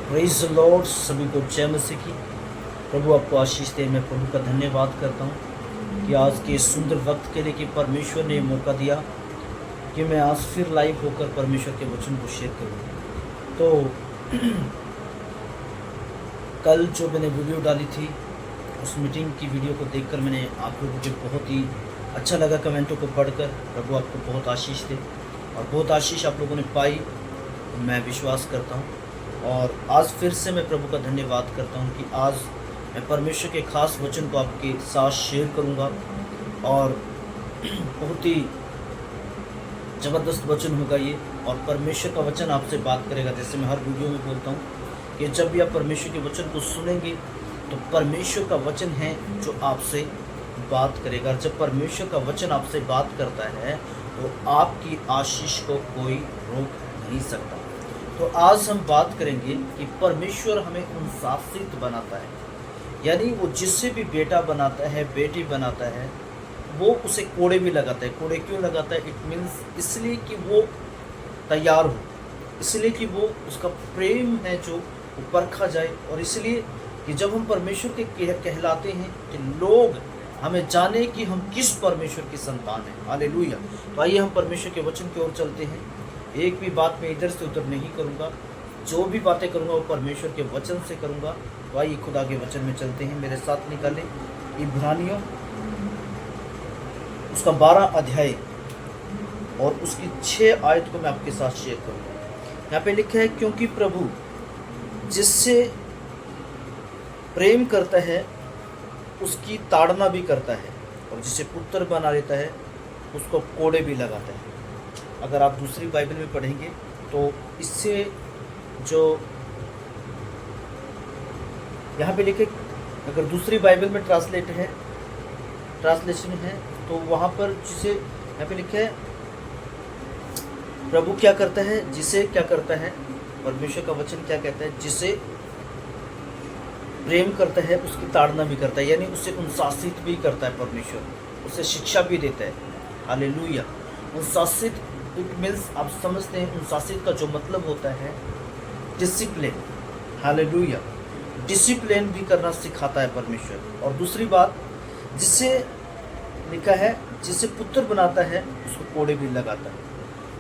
Praise the Lord. सभी को जय मसीह की। प्रभु आपको आशीष दे। मैं प्रभु का धन्यवाद करता हूँ कि आज के इस सुंदर वक्त के लिए कि परमेश्वर ने मौका दिया कि मैं आज फिर लाइव होकर परमेश्वर के वचन को शेयर करूँ। तो कल जो मैंने वीडियो डाली थी उस मीटिंग की वीडियो को देखकर मैंने आप लोगों के बहुत ही अच्छा लगा, कमेंटों को पढ़कर। प्रभु आपको बहुत आशीष दे और बहुत आशीष आप लोगों ने पाई, मैं विश्वास करता हूँ। और आज फिर से मैं प्रभु का धन्यवाद करता हूँ कि आज मैं परमेश्वर के खास वचन को आपके साथ शेयर करूँगा। और बहुत ही ज़बरदस्त वचन होगा ये, और परमेश्वर का वचन आपसे बात करेगा। जैसे मैं हर वीडियो में बोलता हूँ कि जब भी आप परमेश्वर के वचन को सुनेंगे तो परमेश्वर का वचन है जो आपसे बात करेगा। जब परमेश्वर का वचन आपसे बात करता है तो आपकी आशीष को कोई रोक नहीं सकता। तो आज हम बात करेंगे कि परमेश्वर हमें अनुशासित बनाता है, यानी वो जिससे भी बेटा बनाता है, बेटी बनाता है, वो उसे कोड़े भी लगाता है। कोड़े क्यों लगाता है? इट मीन्स इसलिए कि वो तैयार हो, इसलिए कि वो उसका प्रेम है जो वो परखा जाए, और इसलिए कि जब हम परमेश्वर के कहलाते हैं कि लोग हमें जाने कि हम किस परमेश्वर की संतान हैं। हालेलुया। तो आइए हम परमेश्वर के वचन की ओर चलते हैं। एक भी बात मैं इधर से उधर नहीं करूँगा, जो भी बातें करूँगा वो परमेश्वर के वचन से करूँगा। तो आइए खुदा के वचन में चलते हैं। मेरे साथ निकालें इब्रानियों उसका 12 अध्याय और उसकी 6 आयत को मैं आपके साथ शेयर करूँगा। यहाँ पे लिखा है, क्योंकि प्रभु जिससे प्रेम करता है उसकी ताड़ना भी करता है, और जिसे पुत्र बना लेता है उसको कोड़े भी लगाता है। अगर आप दूसरी बाइबल में पढ़ेंगे तो इससे जो यहाँ पे लिखे, अगर दूसरी बाइबल में ट्रांसलेशन है तो वहाँ पर जिसे यहाँ पे लिखा है, प्रभु क्या करता है, जिसे क्या करता है, परमेश्वर का वचन क्या कहता है, जिसे प्रेम करता है उसकी ताड़ना भी करता है, यानी उसे अनुशासित भी करता है परमेश्वर, उसे शिक्षा भी देता है। हालेलुया। अनुशासित इट मीन्स, आप समझते हैं अनुशासित का जो मतलब होता है डिसिप्लिन। हालेलुया। डिसिप्लिन भी करना सिखाता है परमेश्वर। और दूसरी बात, जिसे लिखा है जिसे पुत्र बनाता है उसको कोड़े भी लगाता है।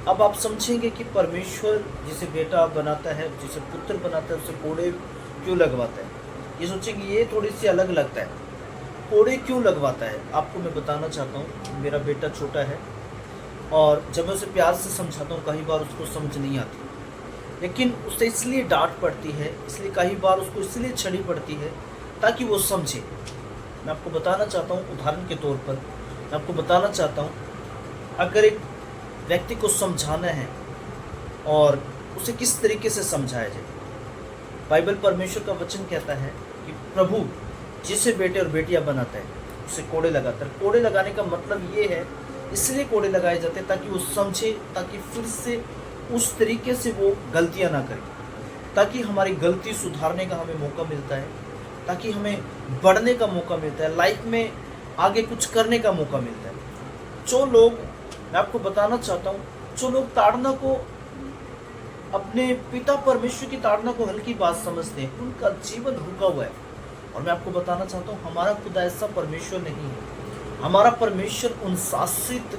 अब आप समझेंगे कि परमेश्वर जिसे बेटा बनाता है, जिसे पुत्र बनाता है, उसे कोड़े क्यों लगवाता है। ये सोचेंगे ये थोड़ी सी अलग लगता है, कोड़े क्यों लगवाता है। आपको मैं बताना चाहता हूँ, मेरा बेटा छोटा है और जब मैं उसे प्यार से समझाता हूँ कई बार उसको समझ नहीं आती, लेकिन उसे इसलिए डांट पड़ती है, इसलिए कई बार उसको इसलिए छड़ी पड़ती है ताकि वो समझे। मैं आपको बताना चाहता हूँ, उदाहरण के तौर पर मैं आपको बताना चाहता हूँ, अगर एक व्यक्ति को समझाना है और उसे किस तरीके से समझाया जाए। बाइबल परमेश्वर का वचन कहता है कि प्रभु जिसे बेटे और बेटियां बनाता है उसे कोड़े लगाता है। कोड़े लगाने का मतलब ये है, इसलिए कोड़े लगाए जाते हैं ताकि वो समझे, ताकि फिर से उस तरीके से वो गलतियां ना करे, ताकि हमारी गलती सुधारने का हमें मौका मिलता है, ताकि हमें बढ़ने का मौका मिलता है, लाइफ में आगे कुछ करने का मौका मिलता है। जो लोग, मैं आपको बताना चाहता हूँ, जो लोग ताड़ना को, अपने पिता परमेश्वर की ताड़ना को हल्की बात समझते हैं, उनका जीवन रुका हुआ है। और मैं आपको बताना चाहता हूँ, हमारा खुदा ऐसा परमेश्वर नहीं है। हमारा परमेश्वर अनुशासित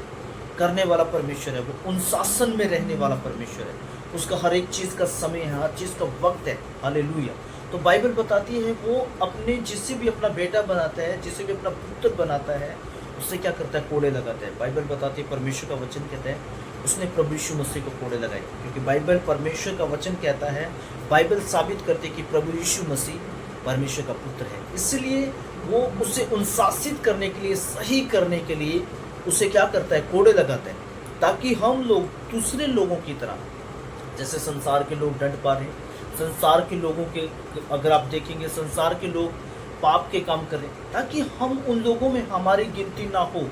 करने वाला परमेश्वर है, वो अनुशासन में रहने वाला परमेश्वर है। उसका हर एक चीज़ का समय है, हर चीज़ का वक्त है। हालेलुया। तो बाइबल बताती है वो अपने जिसे भी अपना बेटा बनाता है, जिसे भी अपना पुत्र बनाता है, उससे क्या करता है, कोड़े लगाता है। बाइबल बताती है, परमेश्वर का वचन कहता है उसने प्रभु यीशु मसीह को कोड़े लगाए, क्योंकि बाइबल परमेश्वर का वचन कहता है, बाइबल साबित करती है कि प्रभु यीशु मसीह परमेश्वर का पुत्र है। इसलिए वो उसे अनुशासित करने के लिए, सही करने के लिए उसे क्या करता है, कोड़े लगाता है, ताकि हम लोग दूसरे लोगों की तरह, जैसे संसार के लोग डंड पा रहे हैं, संसार के लोगों के, अगर आप देखेंगे संसार के लोग पाप के काम करें, ताकि हम उन लोगों में हमारी गिनती ना हो।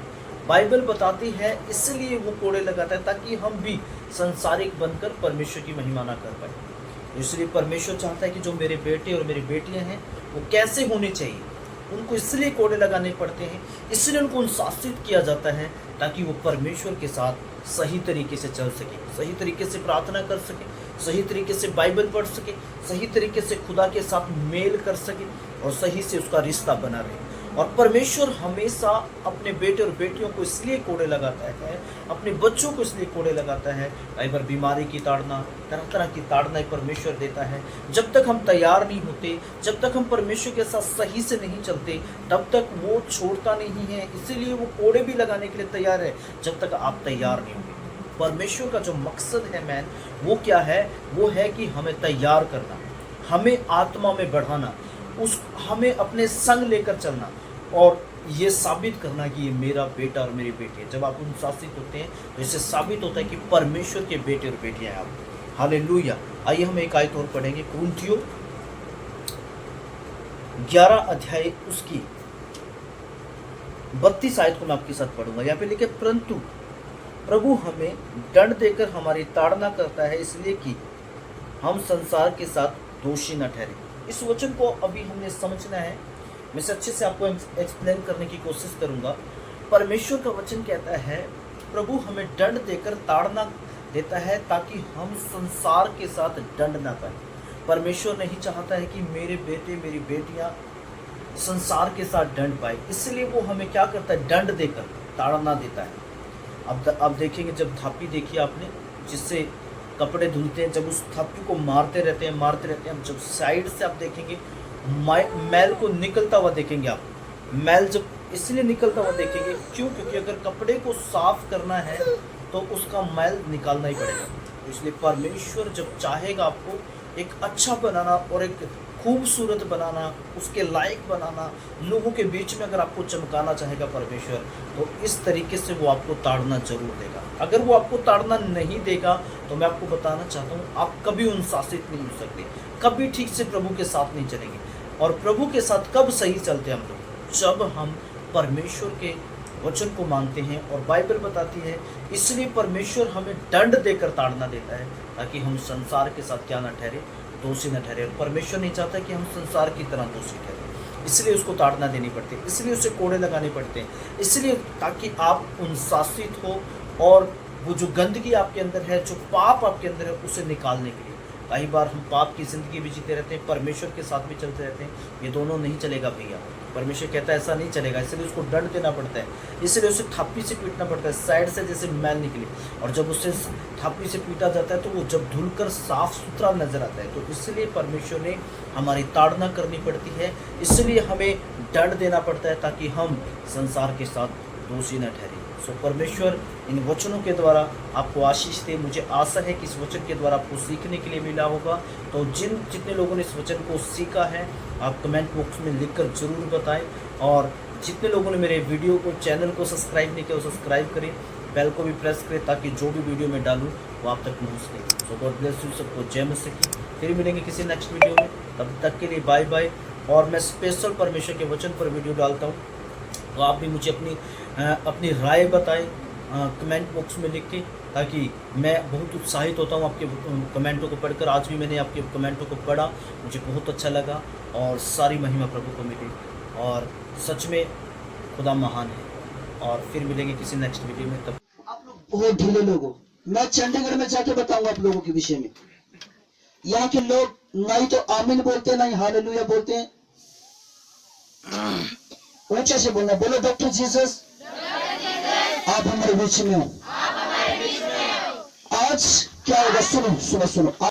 बाइबल बताती है इसलिए वो कोड़े लगाता है, ताकि हम भी संसारिक बनकर परमेश्वर की महिमा ना कर पाए। इसलिए परमेश्वर चाहता है कि जो मेरे बेटे और मेरी बेटियां हैं वो कैसे होने चाहिए, उनको इसलिए कोड़े लगाने पड़ते हैं, इसलिए उनको अनुशासित किया जाता है ताकि वो परमेश्वर के साथ सही तरीके से चल सके, सही तरीके से प्रार्थना कर सके, सही तरीके से बाइबल पढ़ सके, सही तरीके से खुदा के साथ मेल कर सके और सही से उसका रिश्ता बना रहे। और परमेश्वर हमेशा अपने बेटे और बेटियों को इसलिए कोड़े लगाता है, अपने बच्चों को इसलिए कोड़े लगाता है, कई बार बीमारी की ताड़ना, तरह तरह की ताड़ना परमेश्वर देता है। जब तक हम तैयार नहीं होते, जब तक हम परमेश्वर के साथ सही से नहीं चलते, तब तक वो छोड़ता नहीं है, इसीलिए वो कोड़े भी लगाने के लिए तैयार है जब तक आप तैयार नहीं होंगे। परमेश्वर का जो मकसद है मैन, वो क्या है? वो है कि हमें तैयार करना, हमें आत्मा में बढ़ाना, हमें अपने संग लेकर चलना और ये साबित करना कि ये मेरा बेटा और मेरी बेटी है। जब आप अनुशासित होते हैं तो इससे साबित होता है कि परमेश्वर के बेटे और बेटियां हैं आप। हालेलुया। आइए हम एक आयत और पढ़ेंगे, कुरिन्थियों 11 अध्याय उसकी 32 आयत को मैं आपके साथ पढ़ूंगा। यहाँ पे लिखे, परंतु प्रभु हमें दंड देकर हमारी ताड़ना करता है, इसलिए कि हम संसार के साथ दोषी न ठहरे। इस वचन को अभी हमने समझना है, मैं अच्छे से आपको एक्सप्लेन करने की कोशिश करूंगा। परमेश्वर का वचन कहता है प्रभु हमें दंड देकर ताड़ना देता है ताकि हम संसार के साथ दंड ना पाए। परमेश्वर नहीं चाहता है कि मेरे बेटे मेरी बेटियां संसार के साथ दंड पाए, इसलिए वो हमें क्या करता है? दंड देकर ताड़ना देता है। अब देखेंगे, जब थापी देखी आपने जिससे कपड़े धुलते हैं, जब उस थापी को मारते रहते हैं, हम जब साइड से आप देखेंगे मैल को निकलता हुआ देखेंगे। आप मैल जब इसलिए निकलता हुआ देखेंगे क्यों? क्योंकि अगर कपड़े को साफ करना है तो उसका मैल निकालना ही पड़ेगा। इसलिए परमेश्वर जब चाहेगा आपको एक अच्छा बनाना और एक खूबसूरत बनाना, उसके लायक बनाना, लोगों के बीच में अगर आपको चमकाना चाहेगा परमेश्वर, तो इस तरीके से वो आपको ताड़ना जरूर देगा। अगर वो आपको ताड़ना नहीं देगा तो मैं आपको बताना चाहता हूँ आप कभी अनुशासित नहीं हो सकते, कभी ठीक से प्रभु के साथ नहीं चलेंगे। और प्रभु के साथ कब सही चलते हम लोग? जब हम परमेश्वर के वचन को मानते हैं और बाइबल बताती है, इसलिए परमेश्वर हमें दंड देकर ताड़ना देता है ताकि हम संसार के साथ क्या न ठहरे? दोषी न ठहरे। परमेश्वर नहीं चाहता कि हम संसार की तरह दोषी ठहरे, इसलिए उसको ताड़ना देनी पड़ती है, इसलिए उसे कोड़े लगाने पड़ते हैं, इसलिए ताकि आप अनुशासित हो और वो जो गंदगी आपके अंदर है, जो पाप आपके अंदर है, उसे निकालने के लिए। कई बार हम पाप की ज़िंदगी भी जीते रहते हैं, परमेश्वर के साथ भी चलते रहते हैं, ये दोनों नहीं चलेगा भैया। परमेश्वर कहता है ऐसा नहीं चलेगा, इसलिए उसको दंड देना पड़ता है, इसलिए उसे थापी से पीटना पड़ता है, साइड से जैसे मैल निकले। और जब उससे थापी से पीटा जाता है तो वो जब धुलकर साफ सुथरा नजर आता है। तो इसलिए परमेश्वर ने हमारी ताड़ना करनी पड़ती है, इसलिए हमें दंड देना पड़ता है ताकि हम संसार के साथ दोषी न ठहरे। सो परमेश्वर इन वचनों के द्वारा आपको आशीष दे। मुझे आशा है कि इस वचन के द्वारा आपको सीखने के लिए मिला होगा। तो जितने लोगों ने इस वचन को सीखा है आप कमेंट बॉक्स में लिखकर ज़रूर बताएं, और जितने लोगों ने मेरे वीडियो को चैनल को सब्सक्राइब नहीं किया वो सब्सक्राइब करें, बेल को भी प्रेस करें ताकि जो भी वीडियो मैं डालूँ वो आप तक पहुँच सके। सो गॉड ब्लेस यू, सबको जय मसीह की। फिर मिलेंगे किसी नेक्स्ट वीडियो में, तब तक के लिए बाय बाय। और मैं स्पेशल परमेश्वर के वचन पर वीडियो डालता हूँ, तो आप भी मुझे अपनी राय बताएं कमेंट बॉक्स में लिख के, ताकि मैं बहुत उत्साहित होता हूँ आपके कमेंटों को पढ़कर। आज भी मैंने आपके कमेंटों को पढ़ा, मुझे बहुत अच्छा लगा और सारी महिमा प्रभु को मिली। और सच में खुदा महान है। और फिर मिलेंगे किसी नेक्स्ट वीडियो में। तब आप लोग बहुत ढीले लोग हो। मैं चंडीगढ़ में जाके बताऊंगा आप लोगों के विषय में। यहाँ के लोग ना ही तो आमीन बोलते हैं, ना ही हालेलुया बोलते हैं। ऊंचे से बोलना, बोलो डॉक्टर जीसस आप हमारे बीच में हो। आज क्या होगा? सुनो सुनो सुनो।